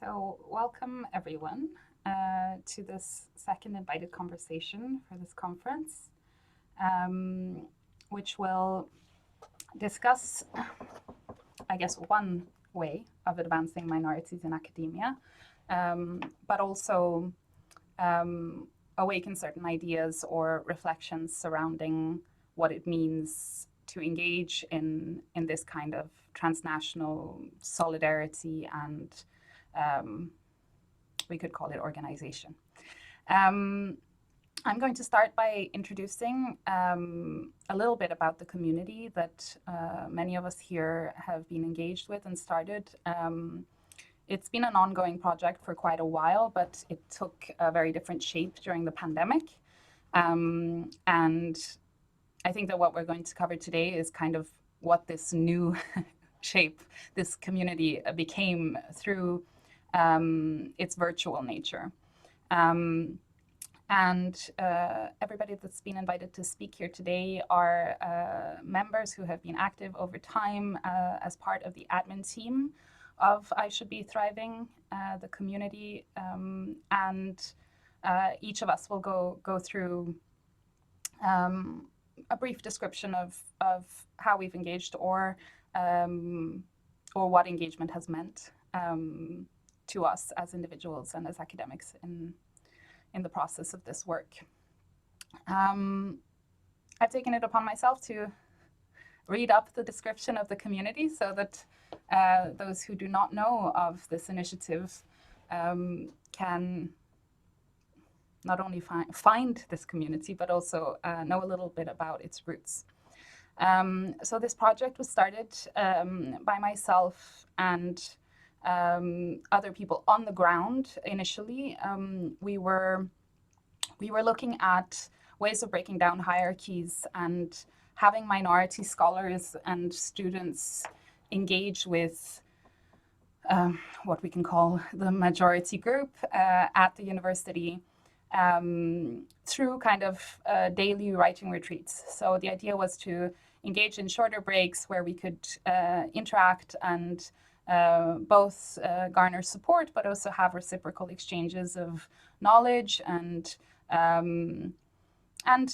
So welcome everyone to this second invited conversation for this conference, which will discuss, I guess, one way of advancing minorities in academia, but also awaken certain ideas or reflections surrounding what it means to engage in this kind of transnational solidarity and we could call it organization. I'm going to start by introducing a little bit about the community that many of us here have been engaged with and started. It's been an ongoing project for quite a while, but it took a very different shape during the pandemic. And I think that what we're going to cover today is kind of what this new shape, this community became through its virtual nature. Everybody that's been invited to speak here today are members who have been active over time as part of the admin team of I Should Be Thriving, the community, and each of us will go through a brief description of how we've engaged or what engagement has meant to us as individuals and as academics in the process of this work. I've taken it upon myself to read up the description of the community so that those who do not know of this initiative can not only find this community, but also know a little bit about its roots. So this project was started by myself and other people on the ground. Initially, we were looking at ways of breaking down hierarchies and having minority scholars and students engage with what we can call the majority group at the university through kind of daily writing retreats. So the idea was to engage in shorter breaks where we could interact and both garner support, but also have reciprocal exchanges of knowledge and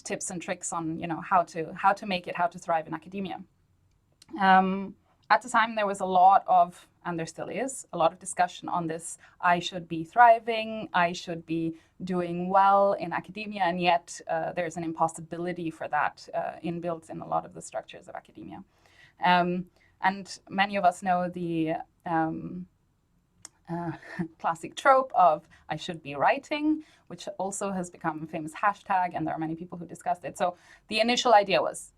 tips and tricks on how to make it, how to thrive in academia. At the time, there was a lot of, and there still is, a lot of discussion on this. I should be thriving, I should be doing well in academia, and yet there's an impossibility for that inbuilt in a lot of the structures of academia. And many of us know the classic trope of I should be writing, which also has become a famous hashtag, and there are many people who discussed it. So the initial idea was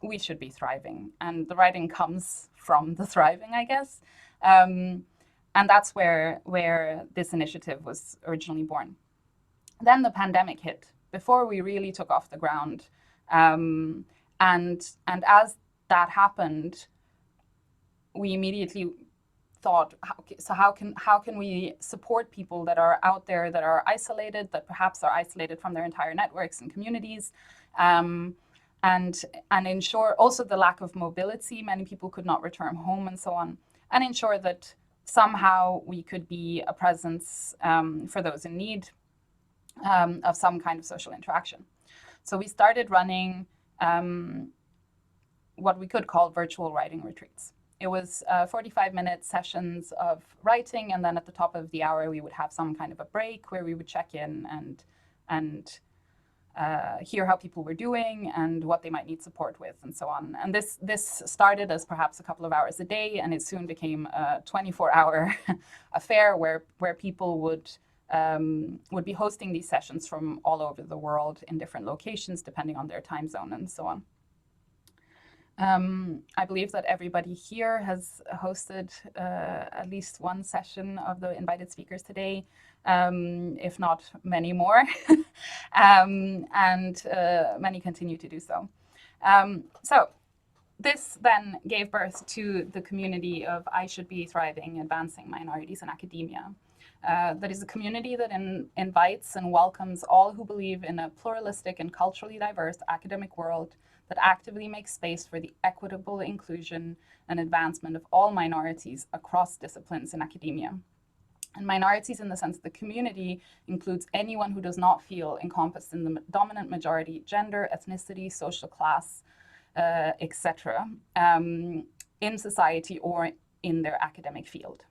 we should be thriving, and the writing comes from the thriving, I guess. And that's where this initiative was originally born. Then the pandemic hit before we really took off the ground. And as that happened, we immediately thought, how can we support people that are out there, that are isolated, that perhaps are isolated from their entire networks and communities, and ensure also the lack of mobility. Many people could not return home and so on, and ensure that somehow we could be a presence for those in need of some kind of social interaction. So we started running what we could call virtual writing retreats. It was 45-minute sessions of writing, and then at the top of the hour, we would have some kind of a break where we would check in and hear how people were doing and what they might need support with and so on. And this started as perhaps a couple of hours a day, and it soon became a 24-hour affair where people would be hosting these sessions from all over the world in different locations, depending on their time zone and so on. I believe that everybody here has hosted at least one session of the invited speakers today, if not many more, and many continue to do so. So this then gave birth to the community of I Should Be Thriving, Advancing Minorities in Academia. That is a community that invites and welcomes all who believe in a pluralistic and culturally diverse academic world that actively makes space for the equitable inclusion and advancement of all minorities across disciplines in academia. And minorities in the sense of the community includes anyone who does not feel encompassed in the dominant majority gender, ethnicity, social class, etc., in society or in their academic field.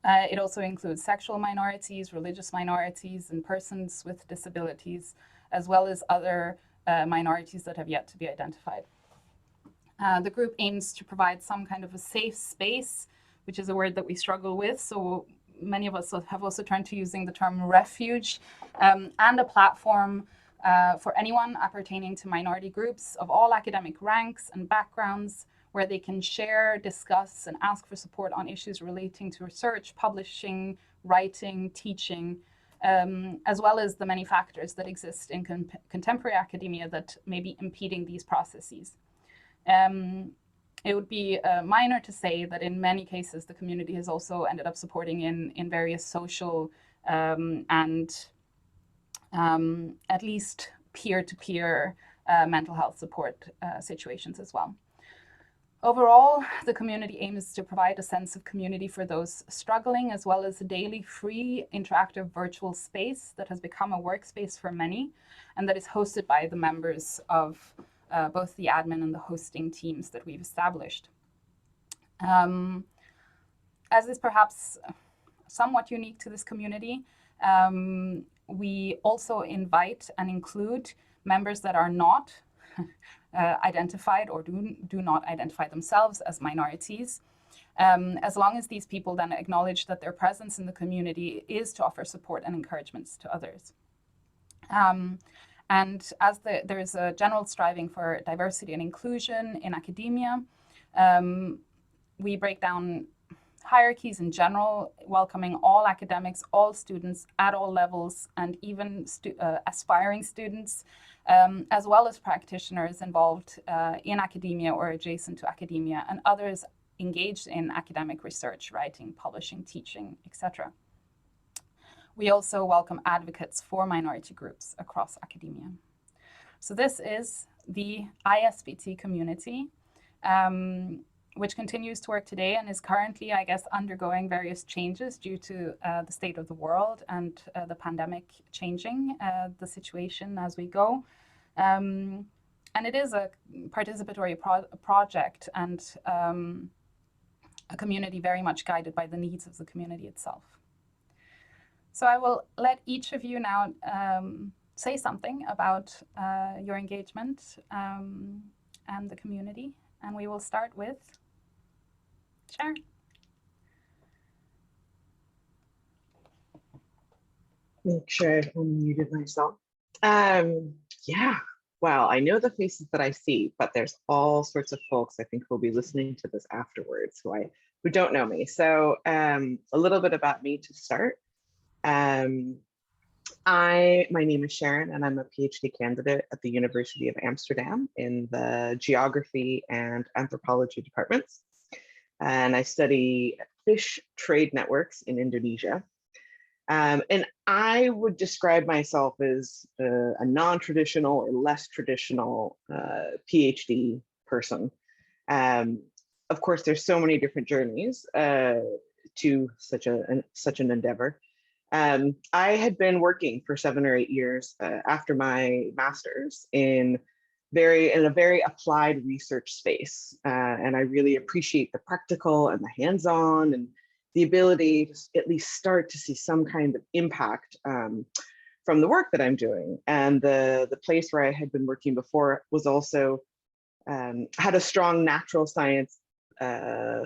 It also includes sexual minorities, religious minorities, and persons with disabilities, as well as other minorities that have yet to be identified. The group aims to provide some kind of a safe space, which is a word that we struggle with. So many of us have also turned to using the term refuge, and a platform for anyone appertaining to minority groups of all academic ranks and backgrounds, where they can share, discuss, and ask for support on issues relating to research, publishing, writing, teaching, as well as the many factors that exist in contemporary academia that may be impeding these processes. It would be minor to say that in many cases, the community has also ended up supporting in various social and at least peer-to-peer mental health support situations as well. Overall, the community aims to provide a sense of community for those struggling, as well as a daily free interactive virtual space that has become a workspace for many, and that is hosted by the members of both the admin and the hosting teams that we've established. As is perhaps somewhat unique to this community, we also invite and include members that are not identified or do not identify themselves as minorities, as long as these people then acknowledge that their presence in the community is to offer support and encouragements to others. And as there is a general striving for diversity and inclusion in academia, we break down hierarchies in general, welcoming all academics, all students at all levels, and even aspiring students, as well as practitioners involved in academia or adjacent to academia, and others engaged in academic research, writing, publishing, teaching, etc. We also welcome advocates for minority groups across academia. So this is the ISBT community, which continues to work today and is currently, I guess, undergoing various changes due to the state of the world and the pandemic changing the situation as we go. And it is a participatory project and a community very much guided by the needs of the community itself. So I will let each of you now say something about your engagement and the community. And we will start with Sharon. Make sure I've unmuted myself. Yeah, wow, I know the faces that I see, but there's all sorts of folks I think who'll be listening to this afterwards who don't know me. So a little bit about me to start. My name is Sharon, and I'm a PhD candidate at the University of Amsterdam in the Geography and Anthropology departments. And I study fish trade networks in Indonesia. And I would describe myself as a non-traditional or less traditional PhD person. Of course, there's so many different journeys to such an endeavor. I had been working for 7 or 8 years after my master's in a very applied research space. And I really appreciate the practical and the hands-on and the ability to at least start to see some kind of impact from the work that I'm doing. And the place where I had been working before was also had a strong natural science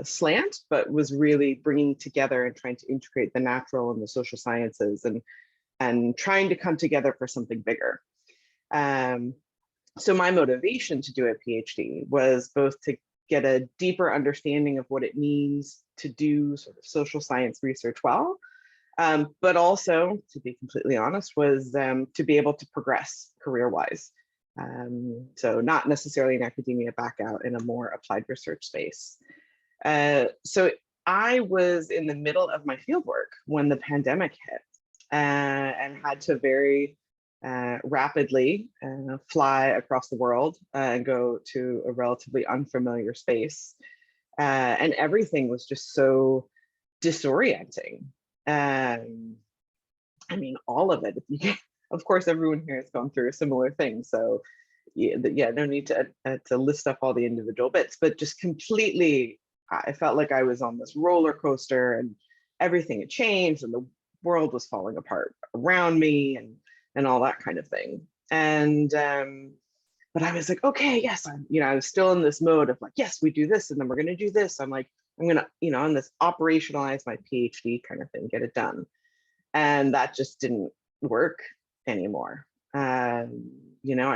slant, but was really bringing together and trying to integrate the natural and the social sciences and trying to come together for something bigger. So my motivation to do a PhD was both to get a deeper understanding of what it means to do sort of social science research well, but also, to be completely honest, was to be able to progress career-wise. So not necessarily in academia, back out in a more applied research space. So I was in the middle of my fieldwork when the pandemic hit and had to very rapidly fly across the world and go to a relatively unfamiliar space. And everything was just so disorienting. I mean, all of it. Of course, everyone here has gone through a similar thing. So yeah, no need to list up all the individual bits, but just completely, I felt like I was on this roller coaster and everything had changed and the world was falling apart around me and all that kind of thing. And but I was like, okay, yes, I was still in this mode of like, yes, we do this and then we're going to do this. I'm like, I'm going to, on this operationalize my PhD kind of thing, get it done. And that just didn't work anymore. I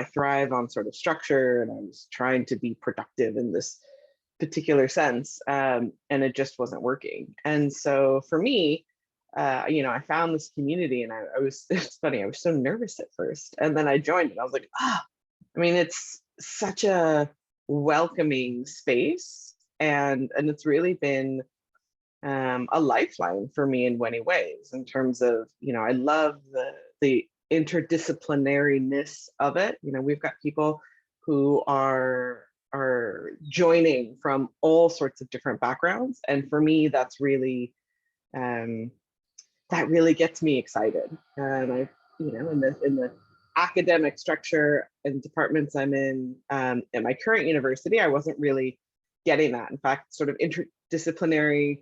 thrive on sort of structure and I was trying to be productive in this particular sense, and it just wasn't working. And so for me, I found this community and it's funny, I was so nervous at first. And then I joined it. I was like, it's such a welcoming space. And it's really been a lifeline for me in many ways in terms of, I love the interdisciplinariness of it. We've got people who are joining from all sorts of different backgrounds. And for me, that's really, that really gets me excited. And I, in the academic structure and departments I'm in at my current university, I wasn't really getting that. In fact, sort of interdisciplinary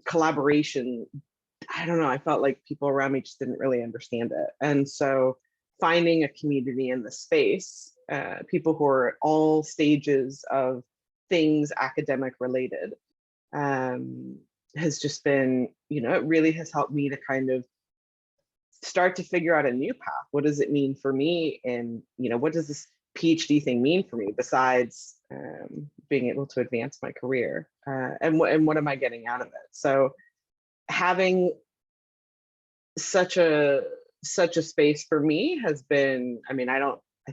collaboration, I don't know, I felt like people around me just didn't really understand it. And so finding a community in the space, people who are at all stages of things academic related, has just been, it really has helped me to kind of start to figure out a new path. What does it mean for me? And, what does this PhD thing mean for me besides being able to advance my career? And what am I getting out of it? So having such a space for me has been, I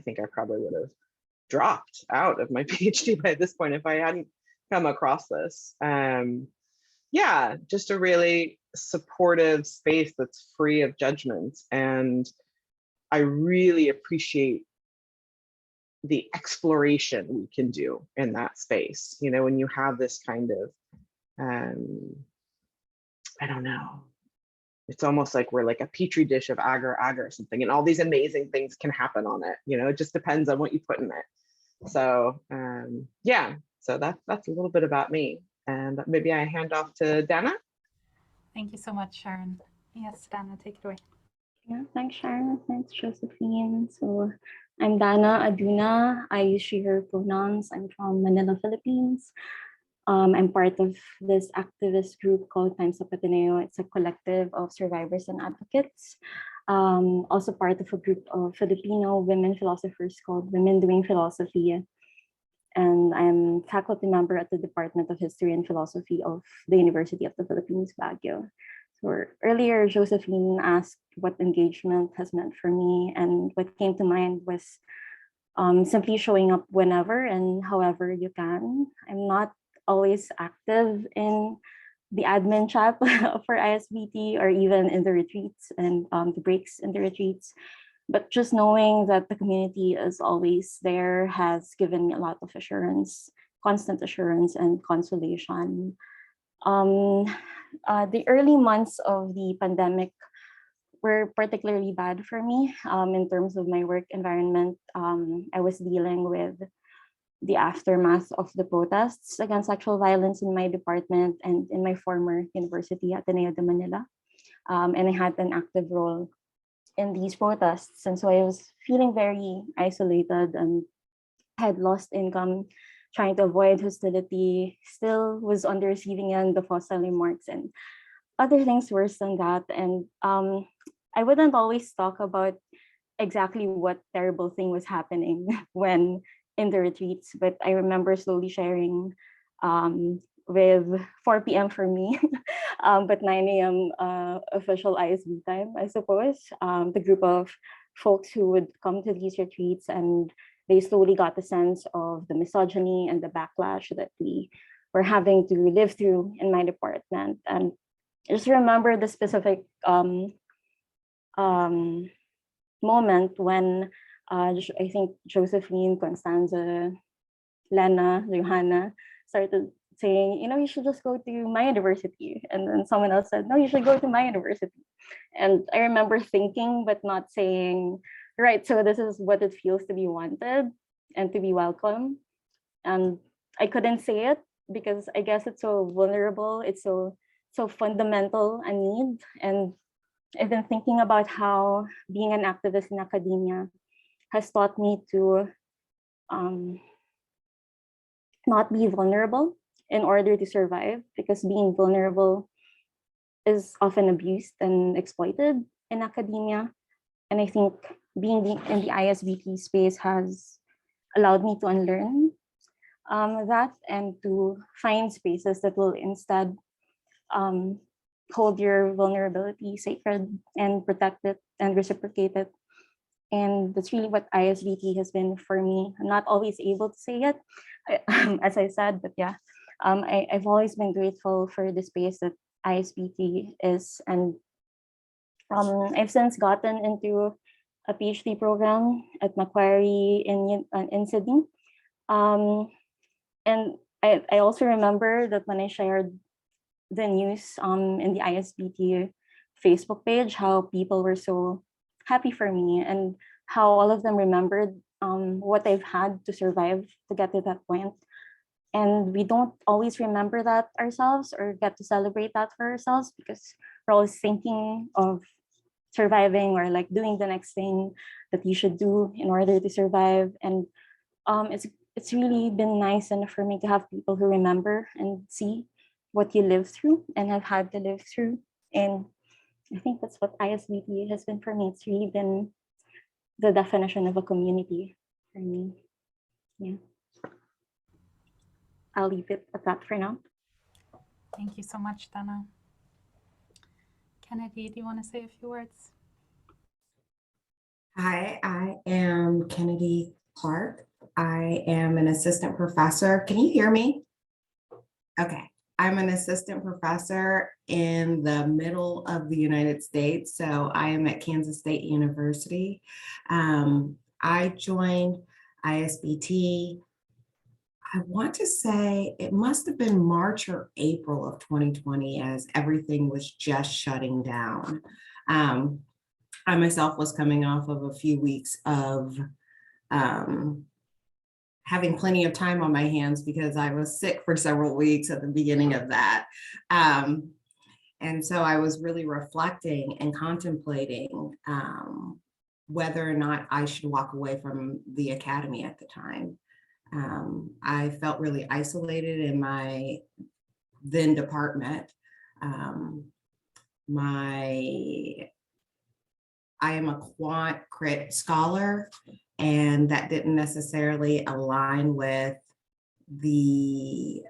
think I probably would have dropped out of my PhD by this point if I hadn't come across this. Yeah, just a really supportive space that's free of judgment. And I really appreciate the exploration we can do in that space. When you have this kind of, I don't know, it's almost like we're like a petri dish of agar or something, and all these amazing things can happen on it. It just depends on what you put in it. So yeah, so that's a little bit about me. And maybe I hand off to Dana. Thank you so much, Sharon. Yes, Dana, take it away. Yeah, thanks, Sharon. Thanks, Josephine. So I'm Dana Aduna. I use she, her pronouns. I'm from Manila, Philippines. I'm part of this activist group called Times Up Ateneo. It's a collective of survivors and advocates. Also part of a group of Filipino women philosophers called Women Doing Philosophy. And I'm faculty member at the Department of History and Philosophy of the University of the Philippines, Baguio. So earlier, Josephine asked what engagement has meant for me, and what came to mind was simply showing up whenever and however you can. I'm not always active in the admin chat for ISBT or even in the retreats and the breaks in the retreats. But just knowing that the community is always there has given me a lot of assurance, constant assurance and consolation. The early months of the pandemic were particularly bad for me in terms of my work environment. I was dealing with the aftermath of the protests against sexual violence in my department and in my former university, Ateneo de Manila. And I had an active role in these protests. And so I was feeling very isolated and had lost income, trying to avoid hostility, still was on the receiving end of hostile remarks and other things worse than that. And I wouldn't always talk about exactly what terrible thing was happening when in the retreats, but I remember slowly sharing with 4 p.m. for me, but 9 a.m. Official ISB time, I suppose. The group of folks who would come to these retreats, and they slowly got the sense of the misogyny and the backlash that we were having to live through in my department. And I just remember the specific moment when I think Josephine, Constanza, Lena, Johanna started saying, you should just go to my university. And then someone else said, no, you should go to my university. And I remember thinking, but not saying, right, so this is what it feels to be wanted and to be welcome. And I couldn't say it because I guess it's so vulnerable. It's so fundamental a need. And I've been thinking about how being an activist in academia has taught me to not be vulnerable in order to survive, because being vulnerable is often abused and exploited in academia. And I think being in the ISBT space has allowed me to unlearn that, and to find spaces that will instead hold your vulnerability sacred and protect it and reciprocate it. And that's really what ISBT has been for me. I'm not always able to say it, as I said, but yeah, I've always been grateful for the space that ISBT is. And I've since gotten into a PhD program at Macquarie in Sydney. And I also remember that when I shared the news in the ISBT Facebook page, how people were so happy for me, and how all of them remembered what I've had to survive to get to that point. And we don't always remember that ourselves or get to celebrate that for ourselves, because we're always thinking of surviving or like doing the next thing that you should do in order to survive. And it's really been nice and for me to have people who remember and see what you live through and have had to live through. And I think that's what ISBT has been for me. It's really been the definition of a community for me. Yeah. I'll leave it at that for now. Thank you so much, Dana. Kennedy, do you want to say a few words? Hi, I am Kennedy Clark. I am an assistant professor. Can you hear me? Okay. I'm an assistant professor in the middle of the United States. So I am at Kansas State University. I joined ISBT, I want to say it must have been March or April of 2020, as everything was just shutting down. I myself was coming off of a few weeks of having plenty of time on my hands because I was sick for several weeks at the beginning of that. And so I was really reflecting and contemplating whether or not I should walk away from the academy at the time. I felt really isolated in my then department. I am a quant crit scholar, and that didn't necessarily align with the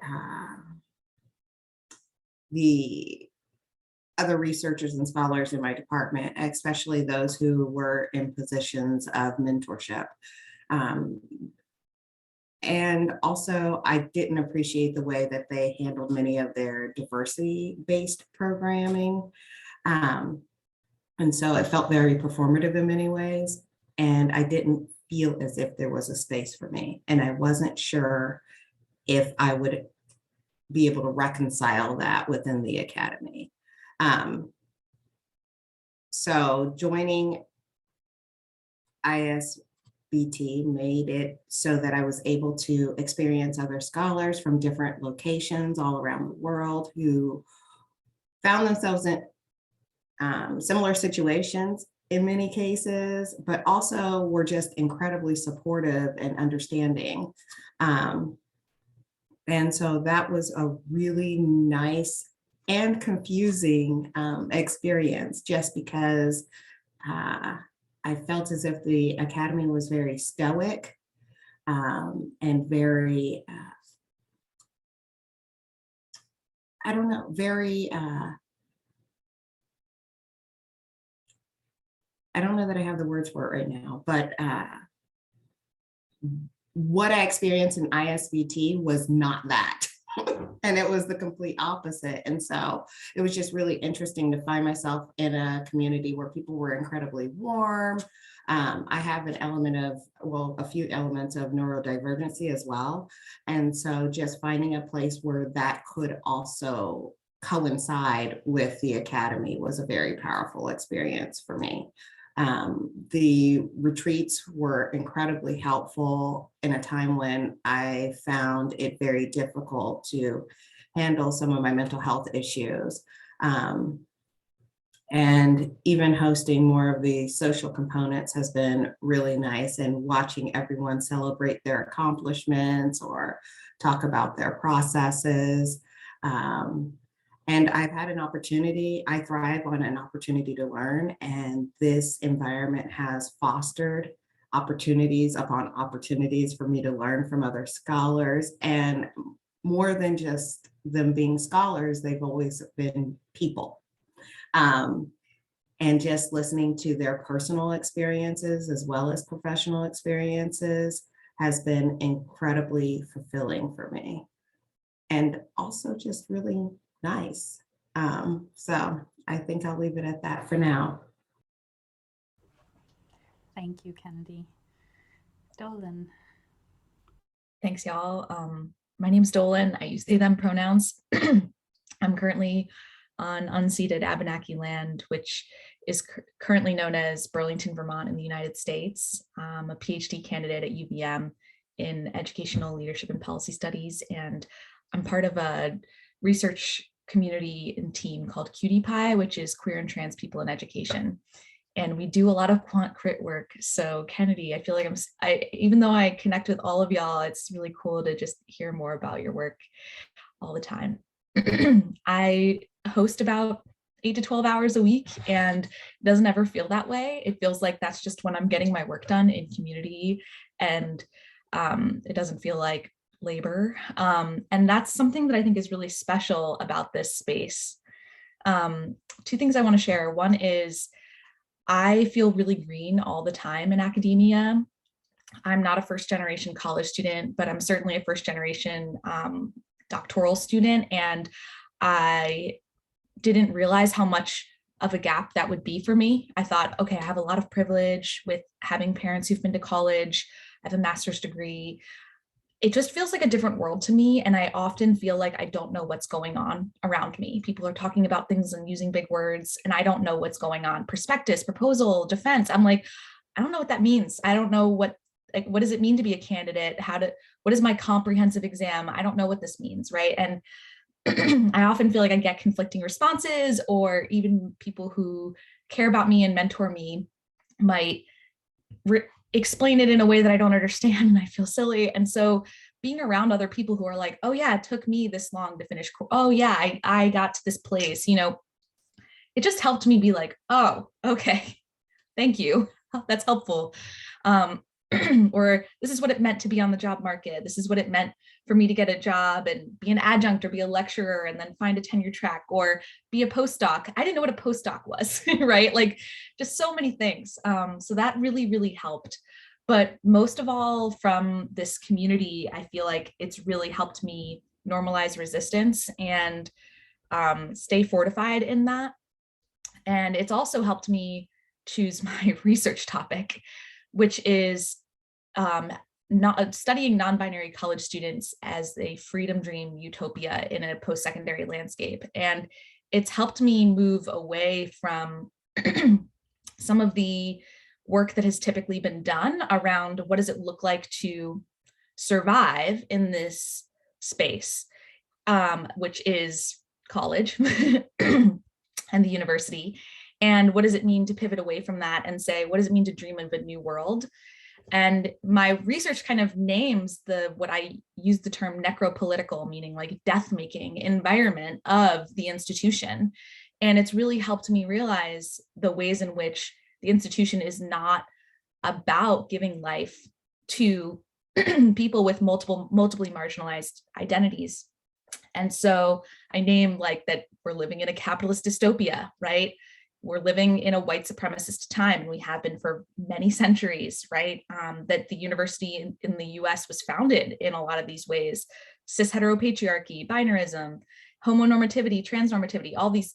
other researchers and scholars in my department, especially those who were in positions of mentorship. And also, I didn't appreciate the way that they handled many of their diversity-based programming. And so it felt very performative in many ways. And I didn't feel as if there was a space for me. And I wasn't sure if I would be able to reconcile that within the academy. So joining ISBT made it so that I was able to experience other scholars from different locations all around the world who found themselves in similar situations in many cases, but also were just incredibly supportive and understanding. And so that was a really nice and confusing experience, just because I felt as if the academy was very stoic and very, I don't know, very, I don't know that I have the words for it right now, but what I experienced in ISBT was not that. and it was the complete opposite. And so it was just really interesting to find myself in a community where people were incredibly warm. I have an element of, well, a few elements of neurodivergency as well. And so just finding a place where that could also coincide with the academy was a very powerful experience for me. The retreats were incredibly helpful in a time when I found it very difficult to handle some of my mental health issues. And even hosting more of the social components has been really nice, and watching everyone celebrate their accomplishments or talk about their processes. And I've had an opportunity, I thrive on an opportunity to learn, and this environment has fostered opportunities upon opportunities for me to learn from other scholars. And more than just them being scholars, they've always been people. And just listening to their personal experiences as well as professional experiences has been incredibly fulfilling for me. And also just really nice. So I think I'll leave it at that for now. Thank you, Kennedy. Dolan. Thanks, y'all. My name's Dolan. I use they, them pronouns. I'm currently on unceded Abenaki land, which is currently known as Burlington, Vermont in the United States. I'm a PhD candidate at UVM in educational leadership and policy studies, and I'm part of a research community and team called Cutie Pie, which is queer and trans people in education. And we do a lot of quant crit work. So Kennedy, I feel like even though I connect with all of y'all, it's really cool to just hear more about your work all the time. I host about 8 to 12 hours a week, and it doesn't ever feel that way. It feels like that's just when I'm getting my work done in community, and it doesn't feel like labor. And that's something that I think is really special about this space. Two things I want to share. One is I feel really green all the time in academia. I'm not a first generation college student, but I'm certainly a first generation doctoral student. And I didn't realize how much of a gap that would be for me. I thought, okay, I have a lot of privilege with having parents who've been to college. I have a master's degree. It just feels like a different world to me. And I often feel like I don't know what's going on around me. People are talking about things and using big words, and I don't know what's going on. Prospectus, proposal, defense. I'm like, I don't know what that means. I don't know what does it mean to be a candidate? What is my comprehensive exam? I don't know what this means, right? And I often feel like I get conflicting responses, or even people who care about me and mentor me might explain it in a way that I don't understand, and I feel silly. And so being around other people who are like, oh yeah, it took me this long to finish. Oh yeah, I got to this place, it just helped me be like, oh, okay, thank you. That's helpful. Or this is what it meant to be on the job market. This is what it meant for me to get a job and be an adjunct or be a lecturer and then find a tenure track or be a postdoc. I didn't know what a postdoc was, right? Like just so many things. So that really, really helped. But most of all, from this community, I feel like it's really helped me normalize resistance and stay fortified in that. And it's also helped me choose my research topic, which is studying non-binary college students as a freedom dream utopia in a post-secondary landscape. And it's helped me move away from some of the work that has typically been done around what does it look like to survive in this space, which is college and the university. And what does it mean to pivot away from that and say, what does it mean to dream of a new world? And my research kind of names what I use the term necropolitical, meaning like death-making environment of the institution. And it's really helped me realize the ways in which the institution is not about giving life to people with multiply marginalized identities. And so I named like that we're living in a capitalist dystopia, right? We're living in a white supremacist time, and we have been for many centuries, right? That the university in the US was founded in a lot of these ways cis heteropatriarchy, binarism, homonormativity, transnormativity,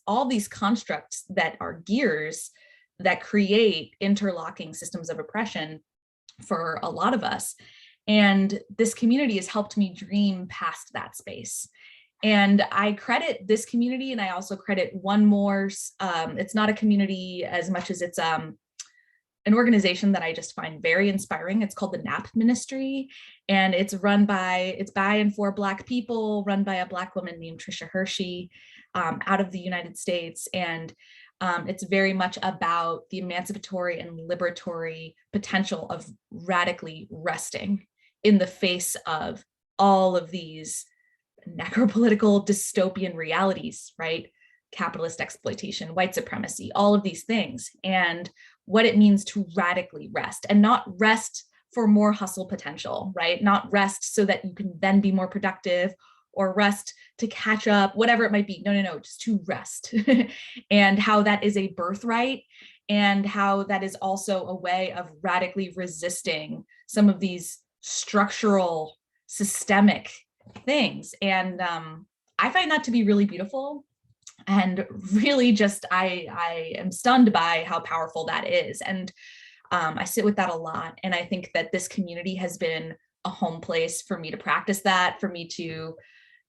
all these constructs that are gears that create interlocking systems of oppression for a lot of us. And this community has helped me dream past that space. And I credit this community, and I also credit one more, it's not a community as much as it's an organization that I just find very inspiring. It's called the NAP Ministry, and it's by and for Black people, run by a Black woman named Trisha Hershey out of the United States. And it's very much about the emancipatory and liberatory potential of radically resting in the face of all of these necropolitical dystopian realities, right? Capitalist exploitation, white supremacy, all of these things, and what it means to radically rest, and not rest for more hustle potential, right? Not rest so that you can then be more productive, or rest to catch up, whatever it might be. No, just to rest. And how that is a birthright, and how that is also a way of radically resisting some of these structural, systemic things. And I find that to be really beautiful. And really just, I am stunned by how powerful that is. And I sit with that a lot. And I think that this community has been a home place for me to practice that, for me to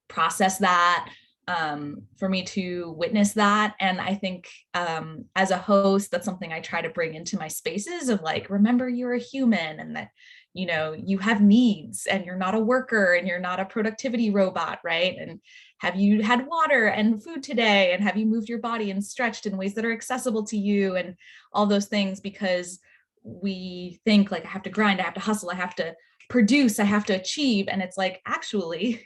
process that, for me to witness that. And I think as a host, that's something I try to bring into my spaces of like, remember you're a human, and that, you know, you have needs, and you're not a worker, and you're not a productivity robot, right? And have you had water and food today? And have you moved your body and stretched in ways that are accessible to you? And all those things, because we think like, I have to grind, I have to hustle, I have to produce, I have to achieve. And it's like, actually,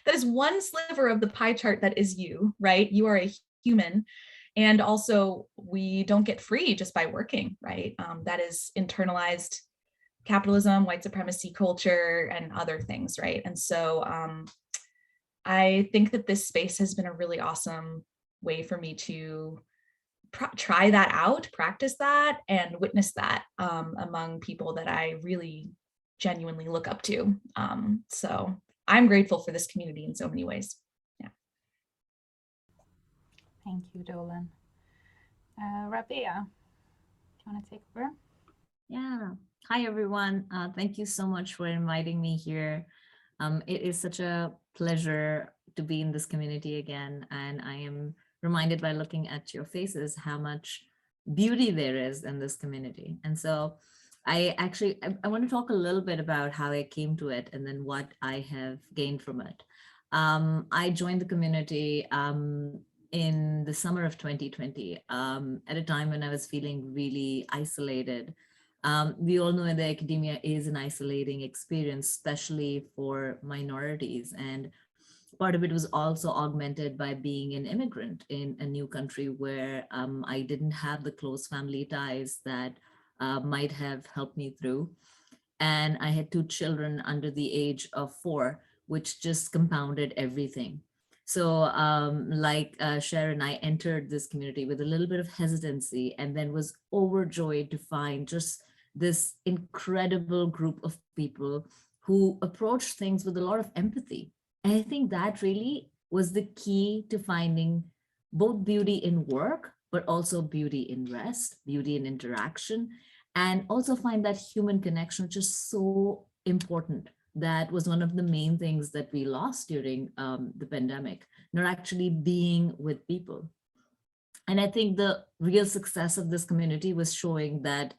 that is one sliver of the pie chart that is you, right? You are a human. And also, we don't get free just by working, right? That is internalized capitalism, white supremacy culture, and other things, right? And so I think that this space has been a really awesome way for me to try that out, practice that, and witness that among people that I really genuinely look up to. So I'm grateful for this community in so many ways. Yeah. Thank you, Dolan. Rabea, do you want to take over? Yeah. Hi, everyone. Thank you so much for inviting me here. It is such a pleasure to be in this community again. And I am reminded by looking at your faces how much beauty there is in this community. And so I want to talk a little bit about how I came to it and then what I have gained from it. I joined the community in the summer of 2020 at a time when I was feeling really isolated. We all know that academia is an isolating experience, especially for minorities. And part of it was also augmented by being an immigrant in a new country where I didn't have the close family ties that might have helped me through. And I had 2 children under the age of 4, which just compounded everything. So like Sharon, I entered this community with a little bit of hesitancy and then was overjoyed to find just this incredible group of people who approach things with a lot of empathy. And I think that really was the key to finding both beauty in work, but also beauty in rest, beauty in interaction, and also find that human connection, which is so important. That was one of the main things that we lost during the pandemic, not actually being with people. And I think the real success of this community was showing that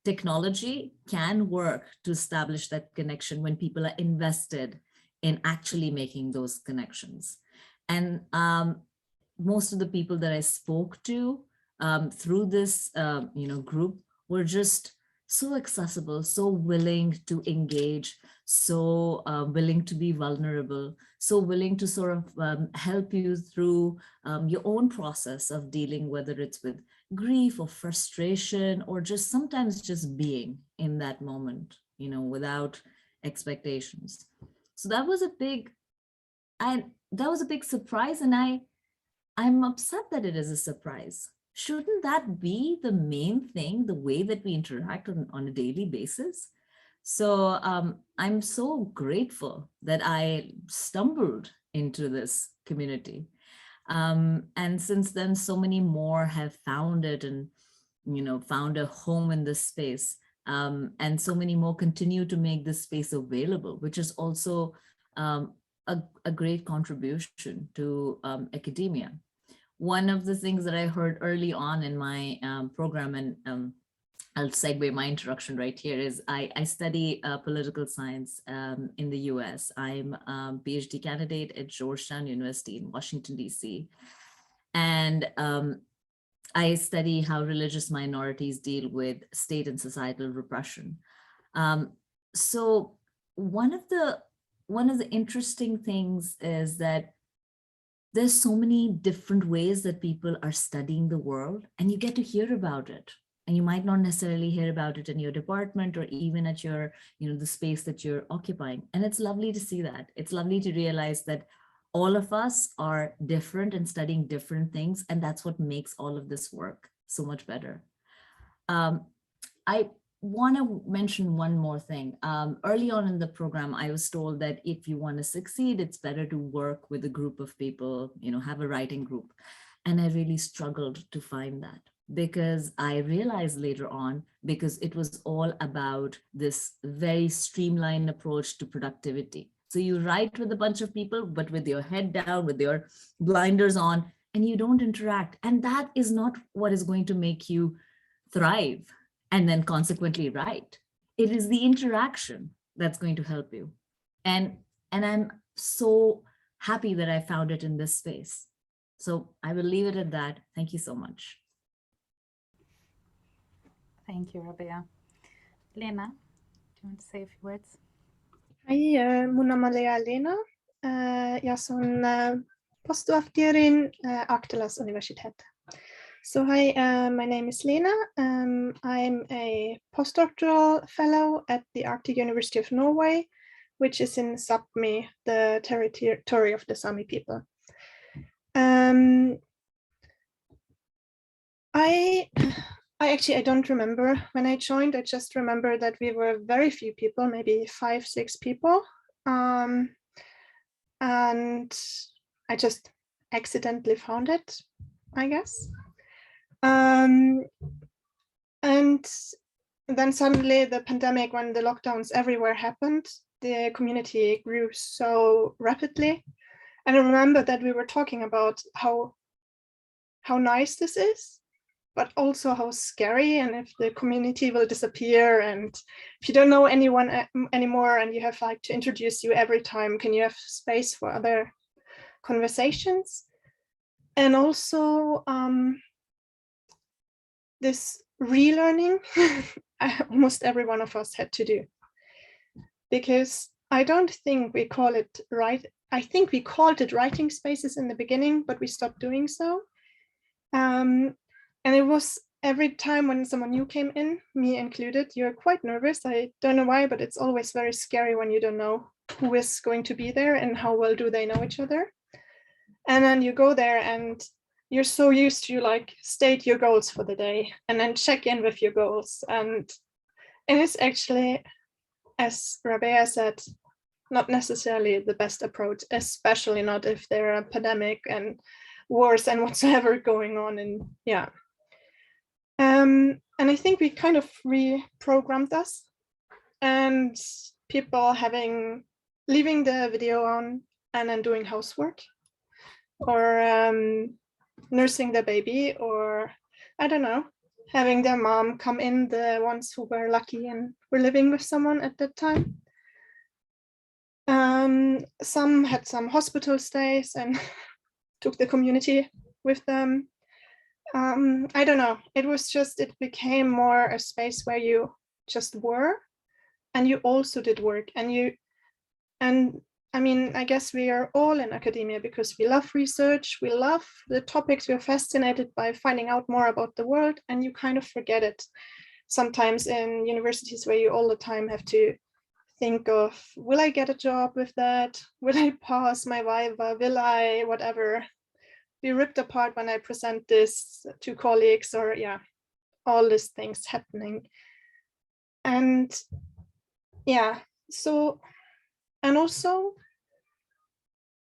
technology can work to establish that connection when people are invested in actually making those connections. And most of the people that I spoke to through this group were just so accessible, so willing to engage, so willing to be vulnerable, so willing to sort of help you through your own process of dealing, whether it's with grief or frustration, or just sometimes just being in that moment, without expectations. So that was a big surprise. And I'm upset that it is a surprise. Shouldn't that be the main thing, the way that we interact on a daily basis? So I'm so grateful that I stumbled into this community. And since then, so many more have found it and, found a home in this space. And so many more continue to make this space available, which is also a great contribution to academia. One of the things that I heard early on in my program, and I'll segue my introduction right here, is I study political science in the US. I'm a PhD candidate at Georgetown University in Washington, DC. And I study how religious minorities deal with state and societal repression. So one of the interesting things is that there's so many different ways that people are studying the world, and you get to hear about it. And you might not necessarily hear about it in your department or even at your, the space that you're occupying. And it's lovely to see that. It's lovely to realize that all of us are different and studying different things. And that's what makes all of this work so much better. I want to mention one more thing. Early on in the program, I was told that if you want to succeed, it's better to work with a group of people, have a writing group. And I really struggled to find that, because I realized later on, because it was all about this very streamlined approach to productivity. So you write with a bunch of people, but with your head down, with your blinders on, and you don't interact. And that is not what is going to make you thrive and then consequently write. It is the interaction that's going to help you. And I'm so happy that I found it in this space. So I will leave it at that. Thank you so much. Thank you, Rabea. Lena, do you want to say a few words? Hei, mun nama är Lena. Jag som postdoc-student Artelas Universitet. So hi, my name is Lena. I'm a postdoctoral fellow at the Arctic University of Norway, which is in Sápmi, the territory of the Sami people. I don't remember when I joined. I just remember that we were very few people, maybe 5-6 people. And I just accidentally found it, I guess. And then suddenly the pandemic, when the lockdowns everywhere happened, the community grew so rapidly. And I remember that we were talking about how nice this is, but also how scary, and if the community will disappear, and if you don't know anyone anymore and you have to introduce you every time, can you have space for other conversations? And also this relearning almost every one of us had to do, because I don't think we call it right. I think we called it writing spaces in the beginning, but we stopped doing so. And it was every time when someone new came in, me included, you're quite nervous. I don't know why, but it's always very scary when you don't know who is going to be there and how well do they know each other. And then you go there and you're so used to state your goals for the day and then check in with your goals. And it's actually, as Rabea said, not necessarily the best approach, especially not if there are a pandemic and wars and whatsoever going on. And yeah. And I think we kind of reprogrammed us, and people leaving the video on and then doing housework, or nursing the baby, or I don't know, having their mom come in, the ones who were lucky and were living with someone at that time. Some had some hospital stays and took the community with them. I don't know, it became more a space where you just were, and you also did work, and I mean, I guess we are all in academia because we love research, we love the topics, we're fascinated by finding out more about the world, and you kind of forget it sometimes in universities where you all the time have to think of, will I get a job with that? Will I pass my viva? Will I whatever? Be ripped apart when I present this to colleagues, or yeah, all these things happening. And yeah, so, and also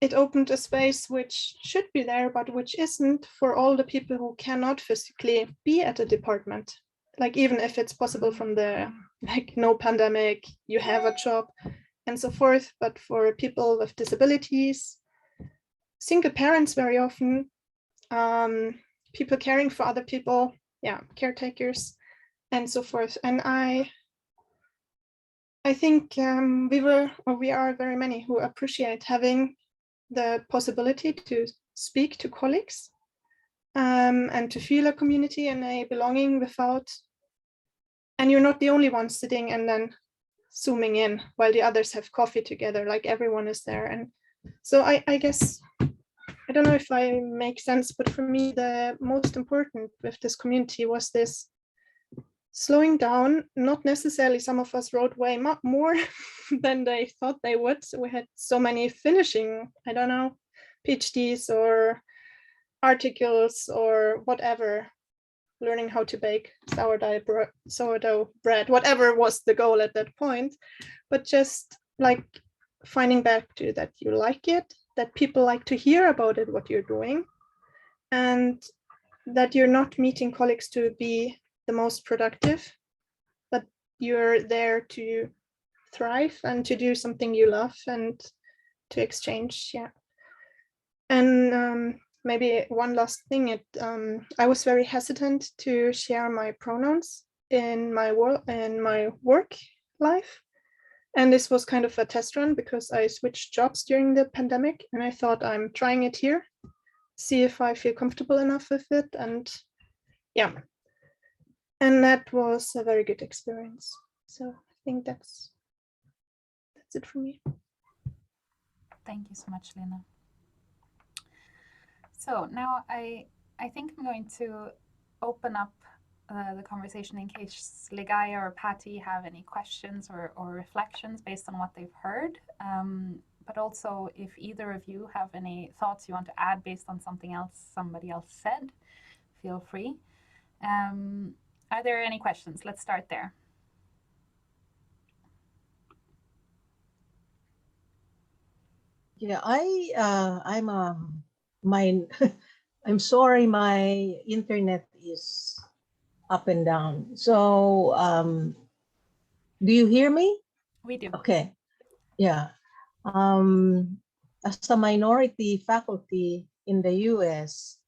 it opened a space which should be there, but which isn't, for all the people who cannot physically be at a department. Like, even if it's possible from the, like, no pandemic, you have a job and so forth, but for people with disabilities, single parents very often, people caring for other people, yeah, caretakers and so forth. And I think we are very many who appreciate having the possibility to speak to colleagues, and to feel a community and a belonging without, and you're not the only one sitting and then zooming in while the others have coffee together, like everyone is there. And so I guess, I don't know if I make sense, but for me, the most important with this community was this slowing down. Not necessarily, some of us wrote way more than they thought they would. We had so many finishing, I don't know, PhDs or articles or whatever, learning how to bake sourdough bread, whatever was the goal at that point. But just like finding back to that you like it, that people like to hear about it, what you're doing, and that you're not meeting colleagues to be the most productive, but you're there to thrive and to do something you love and to exchange. Yeah. And maybe one last thing, I was very hesitant to share my pronouns in my work life. And this was kind of a test run because I switched jobs during the pandemic, and I thought, I'm trying it here, see if I feel comfortable enough with it. And yeah, and that was a very good experience. So I think that's it for me. Thank you so much, Lena. So now I think I'm going to open up the conversation in case Ligaya or Patty have any questions or reflections based on what they've heard. But also, if either of you have any thoughts you want to add based on something else somebody else said, feel free. Are there any questions? Let's start there. Yeah, I'm sorry, my internet is up and down. So, do you hear me? We do. Okay. Yeah. As a minority faculty in the US,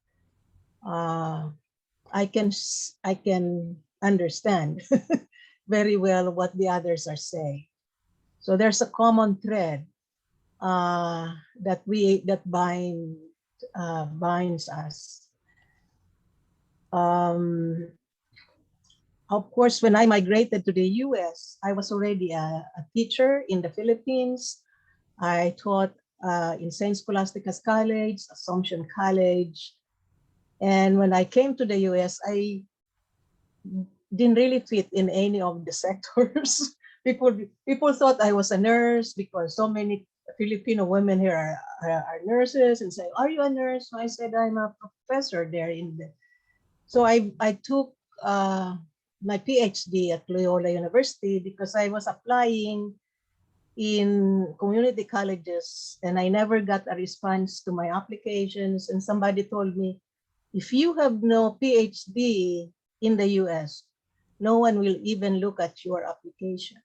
I can understand very well what the others are saying. So there's a common thread that binds us. Of course, when I migrated to the US, I was already a teacher in the Philippines. I taught in St. Scholastica's College, Assumption College. And when I came to the US, I didn't really fit in any of the sectors. People thought I was a nurse because so many Filipino women here are nurses, and say, "Are you a nurse?" So I said, "I'm a professor there in the." So I took my PhD at Loyola University because I was applying in community colleges and I never got a response to my applications. And somebody told me, if you have no PhD in the US, no one will even look at your application.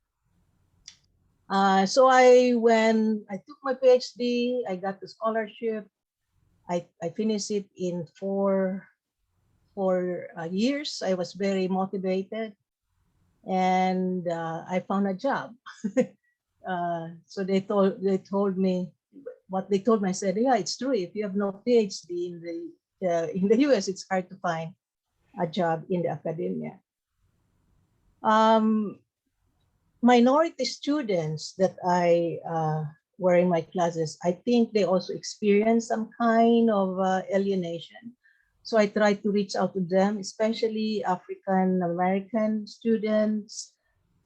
So I took my PhD, I got the scholarship. I finished it in four years. I was very motivated, and I found a job. So they told me what they told me. I said, yeah, it's true. If you have no PhD in the US, it's hard to find a job in the academia. Minority students that I were in my classes, I think they also experience some kind of alienation. So I try to reach out to them, especially African American students.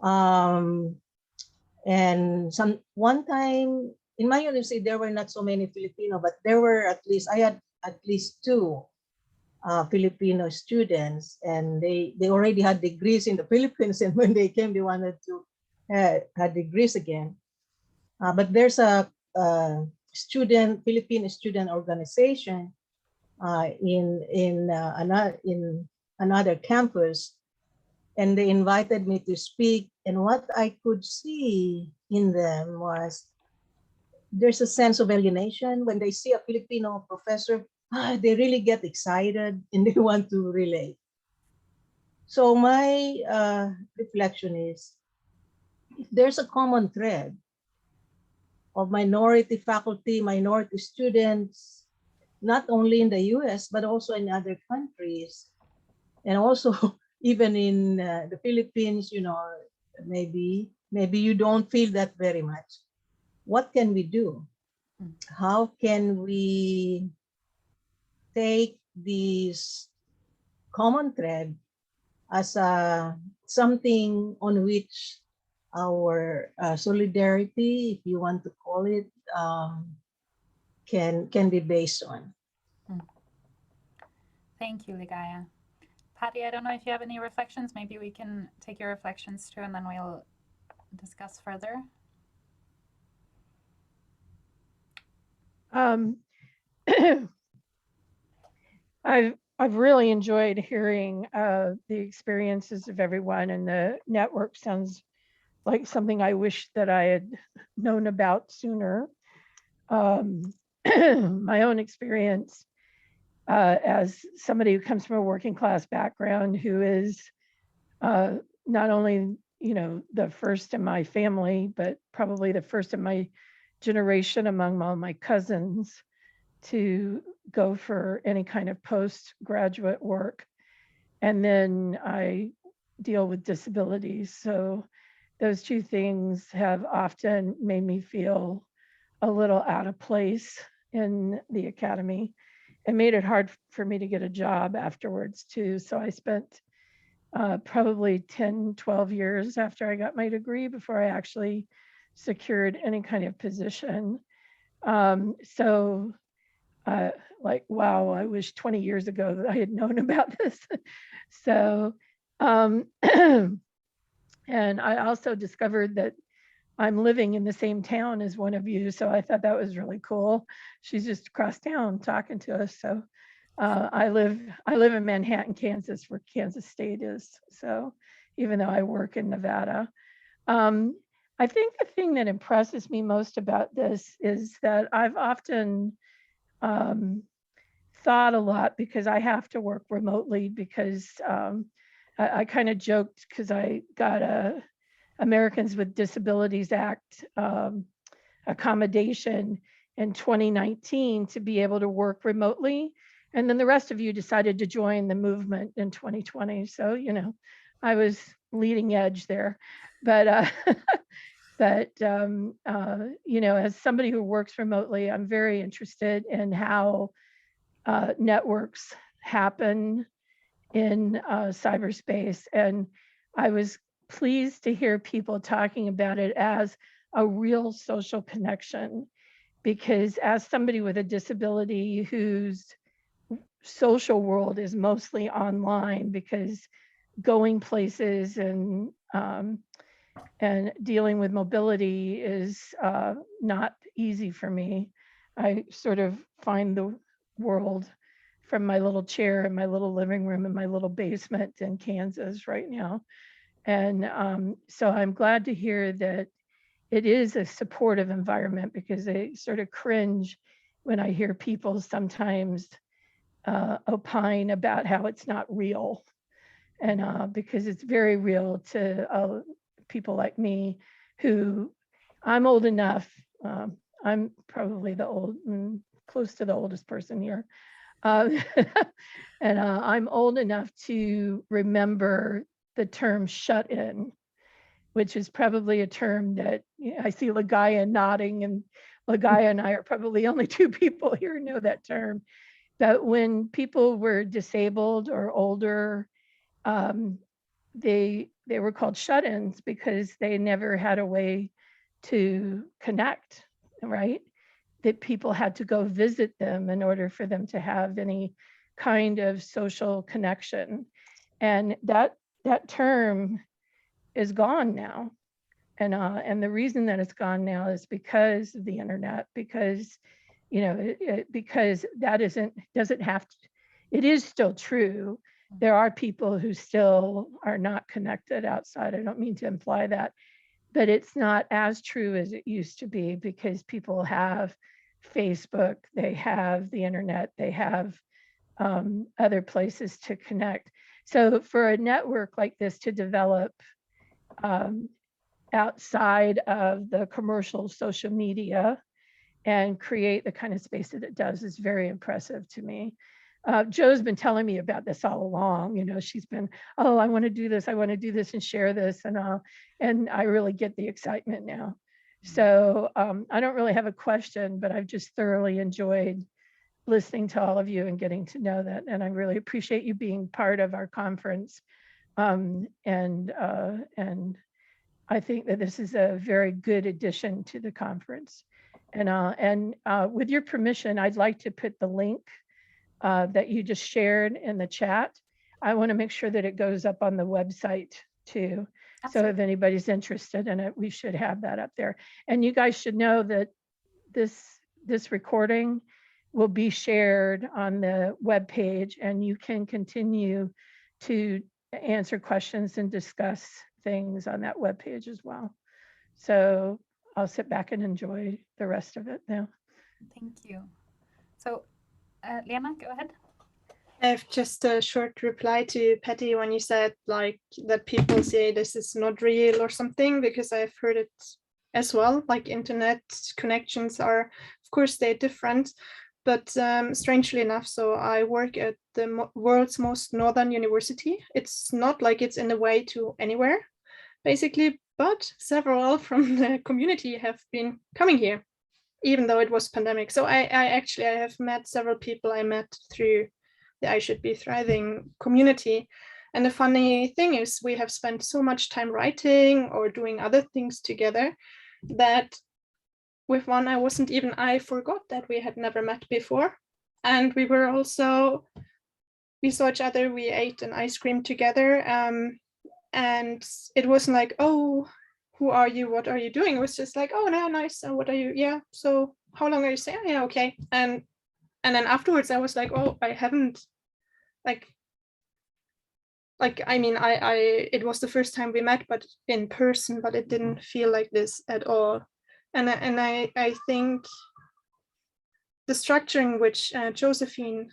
And one time in my university, there were not so many Filipino, but there were I had at least two Filipino students, and they already had degrees in the Philippines. And when they came, they wanted to had degrees again. But there's a Philippine student organization in another campus, and they invited me to speak. And what I could see in them was there's a sense of alienation when they see a Filipino professor. They really get excited and they want to relate. So my reflection is, if there's a common thread of minority faculty, minority students, not only in the US, but also in other countries, and also even in the Philippines, maybe you don't feel that very much. What can we do? How can we take this common thread as something on which our solidarity, if you want to call it, can be based on? Thank you, Ligaya. Patty, I don't know if you have any reflections. Maybe we can take your reflections too, and then we'll discuss further. I've really enjoyed hearing the experiences of everyone, and the network sounds like something I wish that I had known about sooner. My own experience as somebody who comes from a working class background, who is not only the first in my family, but probably the first in my generation among all my cousins to go for any kind of postgraduate work. And then I deal with disabilities. So those two things have often made me feel a little out of place in the academy. It made it hard for me to get a job afterwards too. So I spent probably 10, 12 years after I got my degree before I actually secured any kind of position. Like, wow, I wish 20 years ago that I had known about this. So, and I also discovered that I'm living in the same town as one of you. So I thought that was really cool. She's just across town talking to us. So I live in Manhattan, Kansas, where Kansas State is. So even though I work in Nevada, I think the thing that impresses me most about this is that I've often thought a lot, because I have to work remotely, because I kind of joked because I got a Americans with Disabilities Act accommodation in 2019 to be able to work remotely. And then the rest of you decided to join the movement in 2020. So, I was leading edge there. But, as somebody who works remotely, I'm very interested in how networks happen in cyberspace. And I was pleased to hear people talking about it as a real social connection, because as somebody with a disability whose social world is mostly online, because going places and dealing with mobility is not easy for me. I sort of find the world from my little chair in my little living room in my little basement in Kansas right now. And so I'm glad to hear that it is a supportive environment, because I sort of cringe when I hear people sometimes opine about how it's not real. And because it's very real to people like me, who I'm old enough, I'm probably close to the oldest person here. And I'm old enough to remember the term shut in, which is probably a term that I see Ligaya nodding, and Ligaya and I are probably the only two people here who know that term. But when people were disabled or older, they were called shut-ins because they never had a way to connect, right? That people had to go visit them in order for them to have any kind of social connection. And that term is gone now. And the reason that it's gone now is because of the internet, because, you know, because that doesn't have to, it is still true. There are people who still are not connected outside. I don't mean to imply that, but it's not as true as it used to be because people have Facebook, they have the internet, they have other places to connect. So for a network like this to develop outside of the commercial social media and create the kind of space that it does is very impressive to me. Joe's been telling me about this all along. You know, she's been, oh, I want to do this, and share this, and I really get the excitement now. So I don't really have a question, but I've just thoroughly enjoyed listening to all of you and getting to know that, and I really appreciate you being part of our conference. And I think that this is a very good addition to the conference. And with your permission, I'd like to put the link that you just shared in the chat. I want to make sure that it goes up on the website too. So if anybody's interested in it, we should have that up there. And you guys should know that this recording will be shared on the webpage, and you can continue to answer questions and discuss things on that webpage as well. So I'll sit back and enjoy the rest of it now. Thank you. So Lena, go ahead. I have just a short reply to Patty when you said like that people say this is not real or something, because I've heard it as well. Like internet connections are, of course, they're different, but strangely enough, so I work at the world's most northern university. It's not like it's in the way to anywhere, basically, but several from the community have been coming here, even though it was pandemic. So I have met several people I met through the I Should Be Thriving community. And the funny thing is we have spent so much time writing or doing other things together that with one I forgot that we had never met before. And we saw each other, we ate an ice cream together. And it wasn't like, oh, who are you? What are you doing? It was just like, oh, no, nice. And what are you? Yeah. So how long are you staying? Yeah, okay. And then afterwards I was like, oh, I haven't I mean, it was the first time we met, but in person, but it didn't feel like this at all. And I think the structure in which Josephine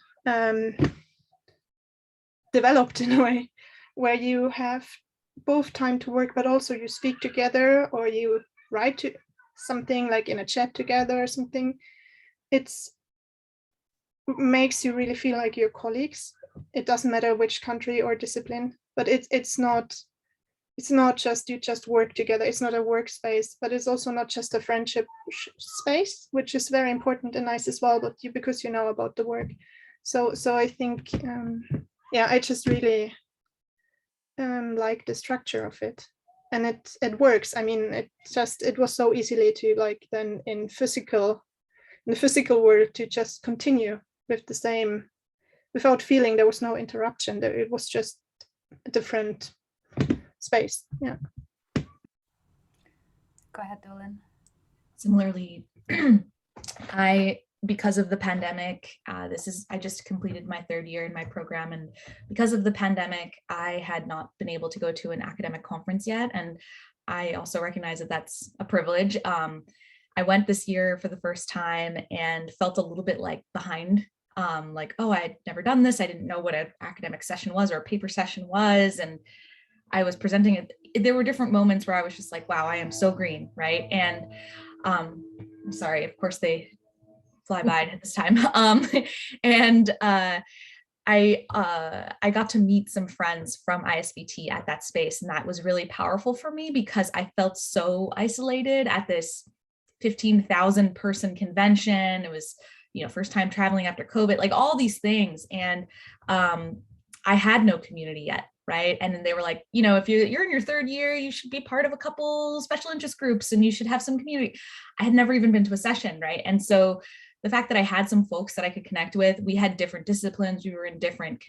developed in a way where you have both time to work, but also you speak together or you write to something like in a chat together or something, it makes you really feel like you're colleagues. It doesn't matter which country or discipline, but it's not just you just work together. It's not a workspace, but it's also not just a friendship space, which is very important and nice as well, but because you know about the work. So I think yeah, I just really like the structure of it, and it works. I mean, it was so easily to like then in the physical world to just continue with the same without feeling there was no interruption. It was just a different space. Yeah. Go ahead, Dolan. Similarly, because of the pandemic, I just completed my third year in my program, and because of the pandemic, I had not been able to go to an academic conference yet, and I also recognize that that's a privilege. I went this year for the first time and felt a little bit like behind, like, oh, I'd never done this. I didn't know what an academic session was or a paper session was, and I was presenting it. There were different moments where I was just like, wow, I am so green, right? And I'm sorry, of course they fly by at this time. I got to meet some friends from ISBT at that space, and that was really powerful for me because I felt so isolated at this 15,000 person convention. It was, first time traveling after COVID, like all these things. And I had no community yet. Right. And then they were like, if you're in your third year, you should be part of a couple special interest groups and you should have some community. I had never even been to a session. Right. And so the fact that I had some folks that I could connect with, we had different disciplines, we were in different,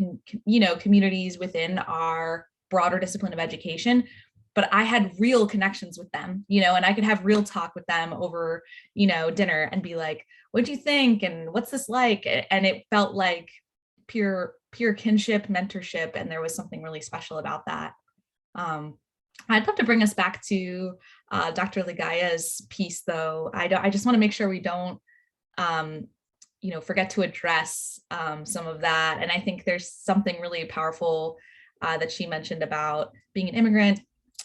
communities within our broader discipline of education. but I had real connections with them, you know, and I could have real talk with them over, you know, dinner and be like, what do you think? And what's this like? And it felt like pure kinship, mentorship. And there was something really special about that. I'd love to bring us back to Dr. Ligaya's piece, though. I just want to make sure we don't, you know, forget to address some of that. And I think there's something really powerful that she mentioned about being an immigrant,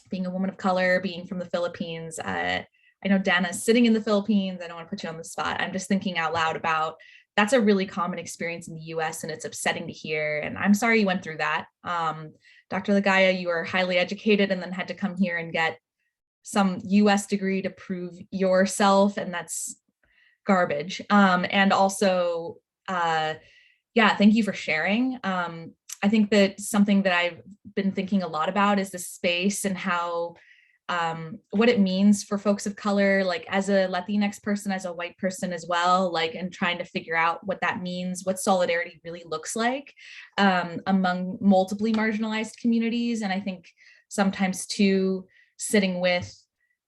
being a woman of color, being from the Philippines. I know Dana's sitting in the Philippines. I don't want to put you on the spot. I'm just thinking out loud about that's a really common experience in the US, and it's upsetting to hear. And I'm sorry you went through that. Dr. Ligaya, you are highly educated and then had to come here and get some US degree to prove yourself, and that's garbage. And also, yeah, thank you for sharing. I think that something that I've been thinking a lot about is the space and how, what it means for folks of color, like as a Latinx person, as a white person as well, like, and trying to figure out what that means, what solidarity really looks like among multiply marginalized communities. And I think sometimes too, sitting with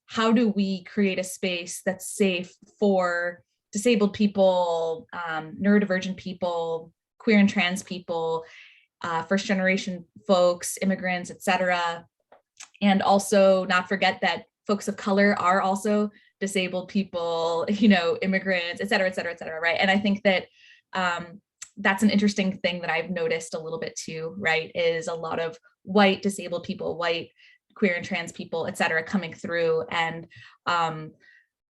how do we create a space that's safe for disabled people, neurodivergent people, queer and trans people, first generation folks, immigrants, et cetera. And also not forget that folks of color are also disabled people, you know, immigrants, et cetera, et cetera, et cetera, right? And I think that that's an interesting thing that I've noticed a little bit too, right? Is a lot of white disabled people, white queer and trans people, et cetera, coming through. And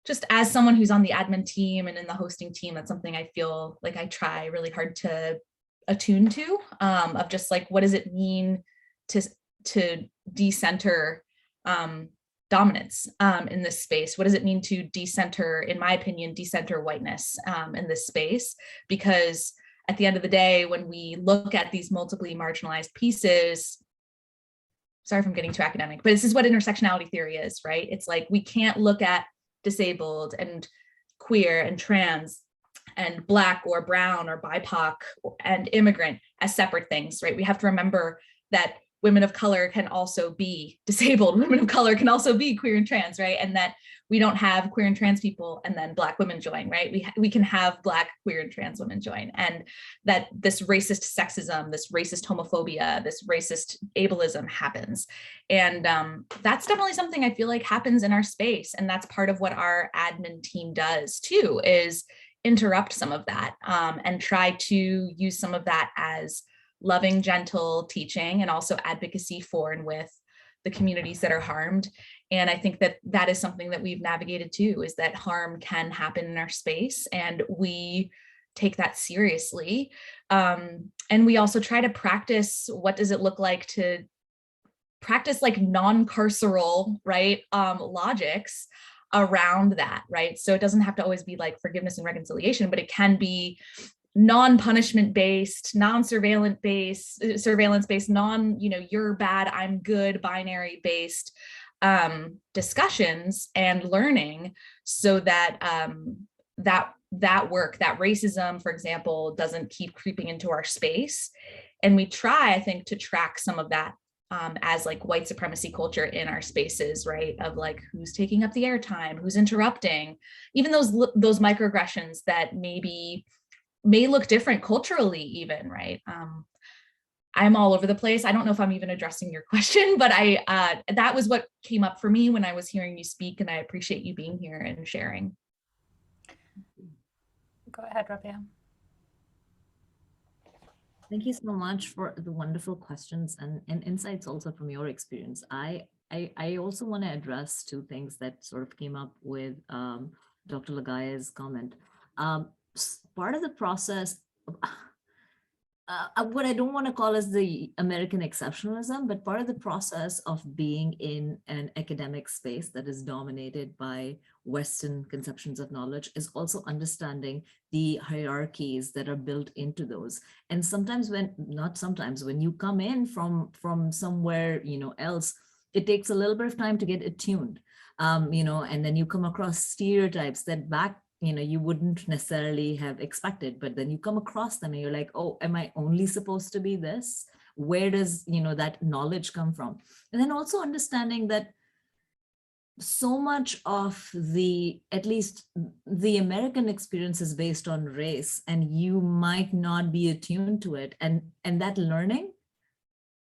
just as someone who's on the admin team and in the hosting team, that's something I feel like I try really hard to attune to, of just like, what does it mean to decenter dominance in this space? What does it mean to decenter, in my opinion, decenter whiteness in this space? Because at the end of the day, when we look at these multiply marginalized pieces, sorry if I'm getting too academic, but this is what intersectionality theory is, right? It's like, we can't look at disabled and queer and trans and Black or brown or BIPOC and immigrant as separate things, right? We have to remember that women of color can also be disabled, women of color can also be queer and trans, right? And that we don't have queer and trans people and then Black women join, right? We can have Black, queer, and trans women join. And that this racist sexism, this racist homophobia, this racist ableism happens. And that's definitely something I feel like happens in our space. And that's part of what our admin team does too, is interrupt some of that and try to use some of that as loving, gentle teaching, and also advocacy for and with the communities that are harmed. And I think that that is something that we've navigated too, is that harm can happen in our space and we take that seriously. And we also try to practice, what does it look like to practice like non-carceral, right, logics around that, right? So it doesn't have to always be like forgiveness and reconciliation, but it can be non-punishment based, non-surveillance based, you're bad, I'm good, binary based discussions and learning, so that that work, that racism, for example, doesn't keep creeping into our space. And we try, I think, to track some of that as like white supremacy culture in our spaces, right? Of like, who's taking up the airtime, who's interrupting, even those microaggressions that may look different culturally even, right? I'm all over the place. I don't know if I'm even addressing your question, but that was what came up for me when I was hearing you speak, and I appreciate you being here and sharing. Go ahead, Rabia. Thank you so much for the wonderful questions and insights also from your experience. I also want to address two things that sort of came up with Dr. Ligaya's comment. Part of the process, what I don't want to call as the American exceptionalism, but part of the process of being in an academic space that is dominated by Western conceptions of knowledge is also understanding the hierarchies that are built into those. And sometimes when you come in from somewhere, else, it takes a little bit of time to get attuned, and then you come across stereotypes that you wouldn't necessarily have expected, but then you come across them and you're like, oh, am I only supposed to be this? Where does, that knowledge come from? And then also understanding that so much of at least the American experience is based on race, and you might not be attuned to it. And that learning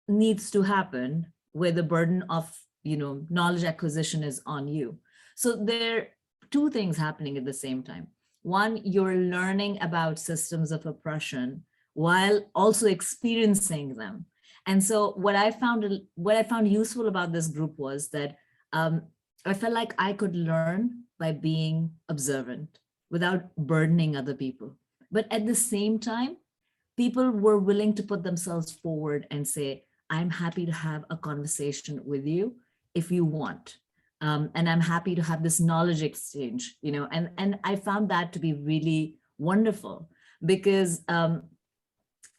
needs to happen where the burden of, knowledge acquisition is on you. So there are two things happening at the same time. One, you're learning about systems of oppression while also experiencing them. And so what I found useful about this group was that I felt like I could learn by being observant without burdening other people. But at the same time, people were willing to put themselves forward and say, I'm happy to have a conversation with you if you want. And I'm happy to have this knowledge exchange, and I found that to be really wonderful because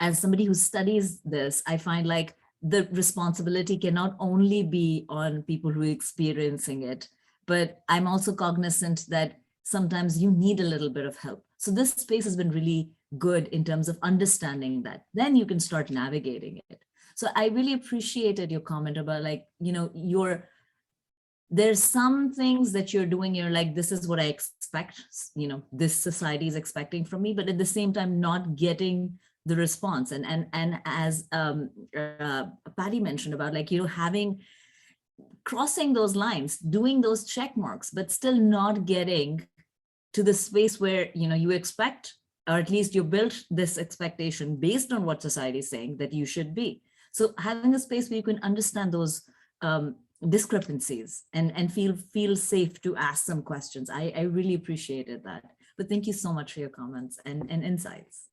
as somebody who studies this, I find like the responsibility can not only be on people who are experiencing it, but I'm also cognizant that sometimes you need a little bit of help. So this space has been really good in terms of understanding that. Then you can start navigating it. So I really appreciated your comment about like, there's some things that you're doing, you're like, this is what I expect, this society is expecting from me, but at the same time, not getting the response. And as Patty mentioned about like, crossing those lines, doing those check marks, but still not getting to the space where, you expect, or at least you built this expectation based on what society is saying that you should be. So having a space where you can understand those discrepancies and feel safe to ask some questions. I really appreciated that. But thank you so much for your comments and insights.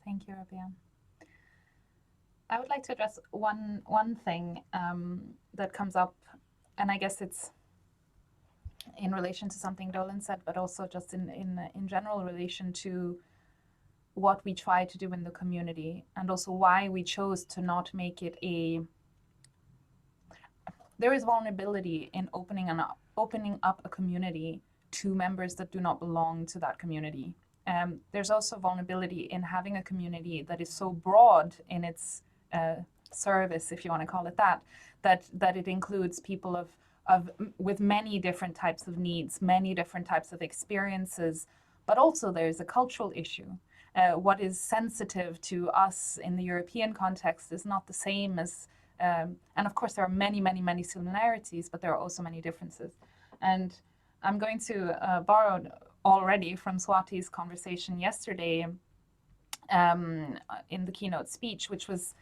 Thank you, Rabia. I would like to address one thing that comes up, and I guess it's in relation to something Dolan said, but also just in general relation to what we try to do in the community, and also why we chose to not make it there is vulnerability in opening up a community to members that do not belong to that community. There's also vulnerability in having a community that is so broad in its service, if you want to call it that it includes people with many different types of needs, many different types of experiences, but also there's a cultural issue. What is sensitive to us in the European context is not the same as, and of course there are many, many, many similarities, but there are also many differences. And I'm going to borrow already from Swati's conversation yesterday in the keynote speech, which was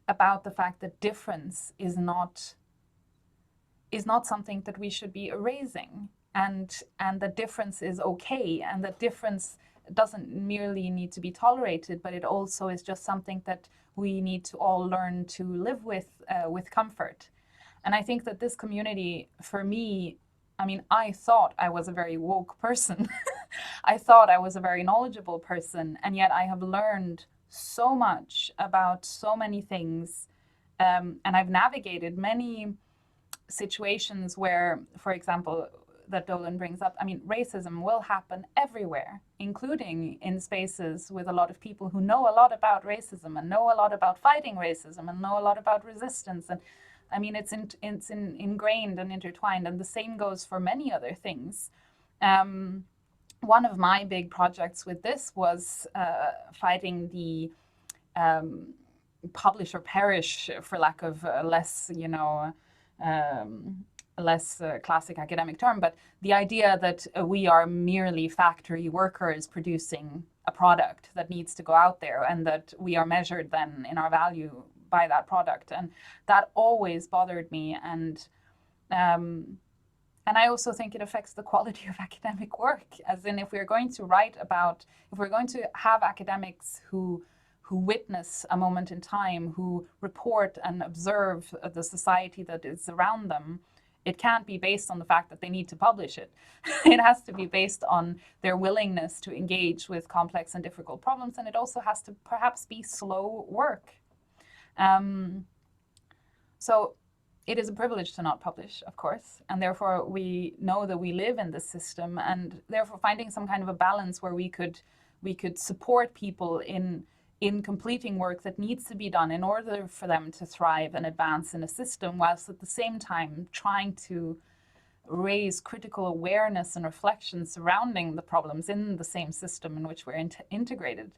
about the fact that difference is not something that we should be erasing, and that difference is okay, and that difference doesn't merely need to be tolerated, but it also is just something that we need to all learn to live with comfort. And I think that this community, for me, I thought I was a very woke person. I thought I was a very knowledgeable person, and yet I have learned so much about so many things, and I've navigated many situations where, for example, that Dolan brings up, racism will happen everywhere, including in spaces with a lot of people who know a lot about racism and know a lot about fighting racism and know a lot about resistance. And it's ingrained and intertwined, and the same goes for many other things. One of my big projects with this was fighting the publish or perish, for lack of less classic academic term, but the idea that we are merely factory workers producing a product that needs to go out there, and that we are measured then in our value by that product. And that always bothered me. And I also think it affects the quality of academic work, as in if we're going to have academics who witness a moment in time, who report and observe the society that is around them, it can't be based on the fact that they need to publish it. It has to be based on their willingness to engage with complex and difficult problems, and it also has to perhaps be slow work. So it is a privilege to not publish, of course, and therefore we know that we live in this system, and therefore finding some kind of a balance where we could support people in in completing work that needs to be done in order for them to thrive and advance in a system, whilst at the same time trying to raise critical awareness and reflection surrounding the problems in the same system in which we're integrated.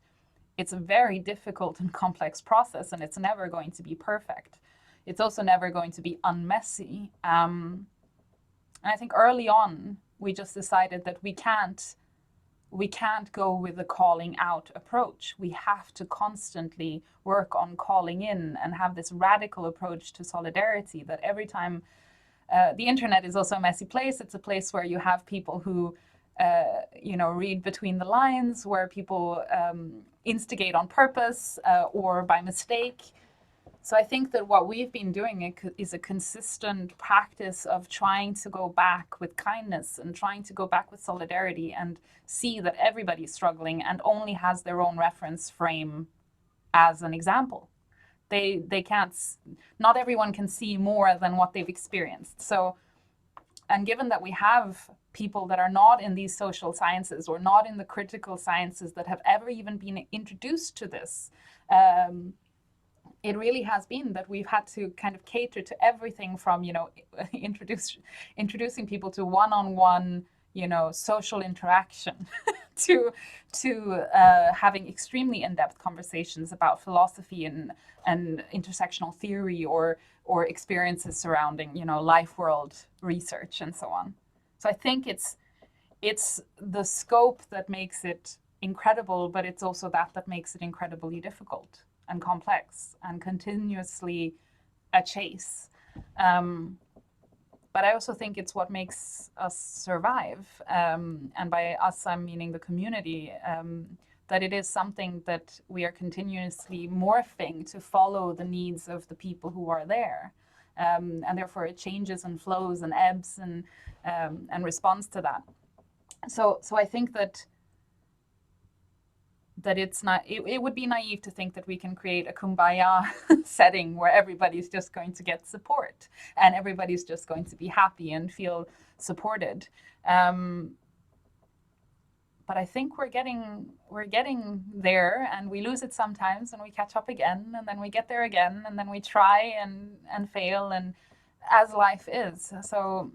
It's a very difficult and complex process, and it's never going to be perfect. It's also never going to be unmessy. And I think early on, we just decided that we can't go with the calling out approach. We have to constantly work on calling in and have this radical approach to solidarity that every time the internet is also a messy place. It's a place where you have people who, read between the lines, where people instigate on purpose or by mistake. So I think that what we've been doing is a consistent practice of trying to go back with kindness and trying to go back with solidarity and see that everybody's struggling and only has their own reference frame as an example. They can't, not everyone can see more than what they've experienced. So, and given that we have people that are not in these social sciences or not in the critical sciences that have ever even been introduced to this, it really has been that we've had to kind of cater to everything from, introducing people to one-on-one, social interaction to having extremely in-depth conversations about philosophy and intersectional theory or experiences surrounding, life world research and so on. So I think it's the scope that makes it incredible, but it's also that makes it incredibly difficult and complex and continuously a chase. But I also think it's what makes us survive. And by us, I'm meaning the community, that it is something that we are continuously morphing to follow the needs of the people who are there. And therefore it changes and flows and ebbs and responds to that. So I think that it's not, it would be naive to think that we can create a kumbaya setting where everybody's just going to get support and everybody's just going to be happy and feel supported. But I think we're getting there, and we lose it sometimes and we catch up again, and then we get there again, and then we try and fail, and as life is. So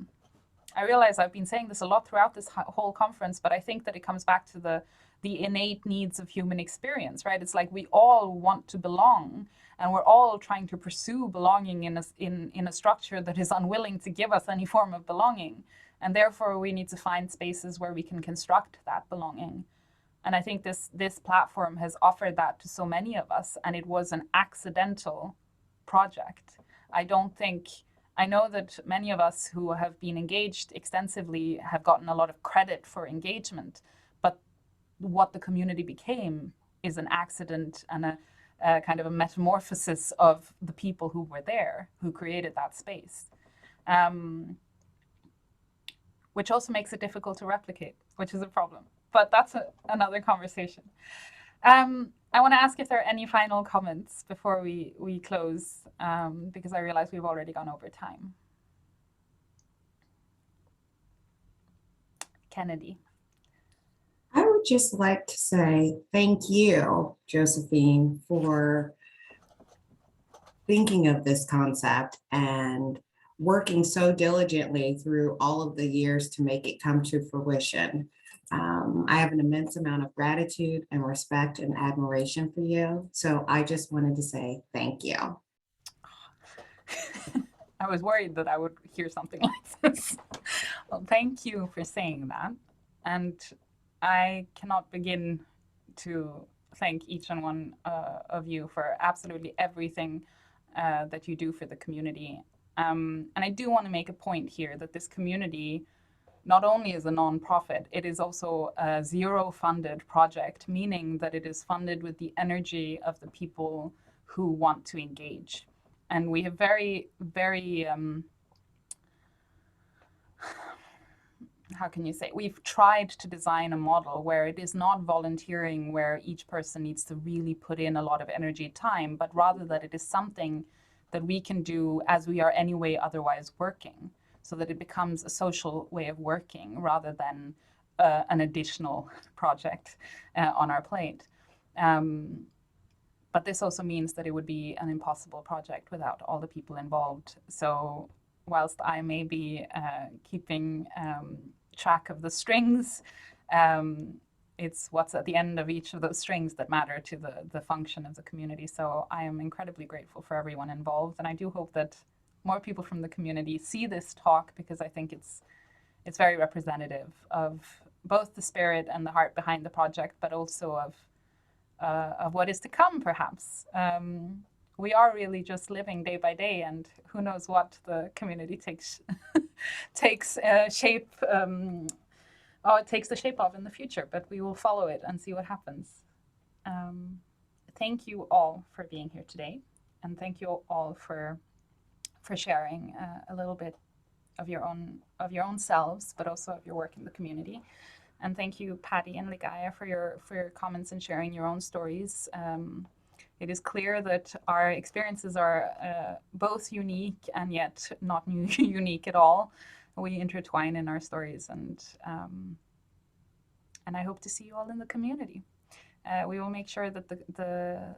I realize I've been saying this a lot throughout this whole conference, but I think that it comes back to the innate needs of human experience, right? It's like we all want to belong, and we're all trying to pursue belonging in a structure that is unwilling to give us any form of belonging. And therefore we need to find spaces where we can construct that belonging. And I think this platform has offered that to so many of us, and it was an accidental project. I know that many of us who have been engaged extensively have gotten a lot of credit for engagement, but what the community became is an accident and a kind of a metamorphosis of the people who were there, who created that space. Which also makes it difficult to replicate, which is a problem. But that's another conversation. I want to ask if there are any final comments before we close, because I realize we've already gone over time. Kennedy. I would just like to say thank you, Josephine, for thinking of this concept and working so diligently through all of the years to make it come to fruition. I have an immense amount of gratitude and respect and admiration for you. So I just wanted to say thank you. I was worried that I would hear something like this. Well, thank you for saying that. And I cannot begin to thank each and one of you for absolutely everything that you do for the community. And I do want to make a point here that this community not only is a non-profit, it is also a zero-funded project, meaning that it is funded with the energy of the people who want to engage. And we have very, very, how can you say, we've tried to design a model where it is not volunteering, where each person needs to really put in a lot of energy and time, but rather that it is something that we can do as we are anyway otherwise working, so that it becomes a social way of working rather than an additional project on our plate. but this also means that it would be an impossible project without all the people involved. So whilst I may be keeping track of the strings, it's what's at the end of each of those strings that matter to the function of the community. So I am incredibly grateful for everyone involved, and I do hope that more people from the community see this talk, because I think it's very representative of both the spirit and the heart behind the project, but also of what is to come, perhaps. We are really just living day by day, and who knows what the community takes shape. It takes the shape of in the future, but we will follow it and see what happens. Thank you all for being here today, and thank you all for sharing a little bit of your own selves, but also of your work in the community. And thank you, Patty and Ligaya, for your comments and sharing your own stories. It is clear that our experiences are both unique and yet not unique at all. We intertwine in our stories, and I hope to see you all in the community. We will make sure that the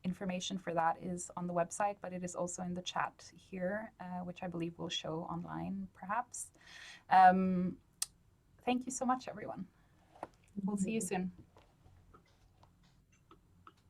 information for that is on the website, but it is also in the chat here, which I believe will show online, perhaps. Thank you so much, everyone. We'll see you soon.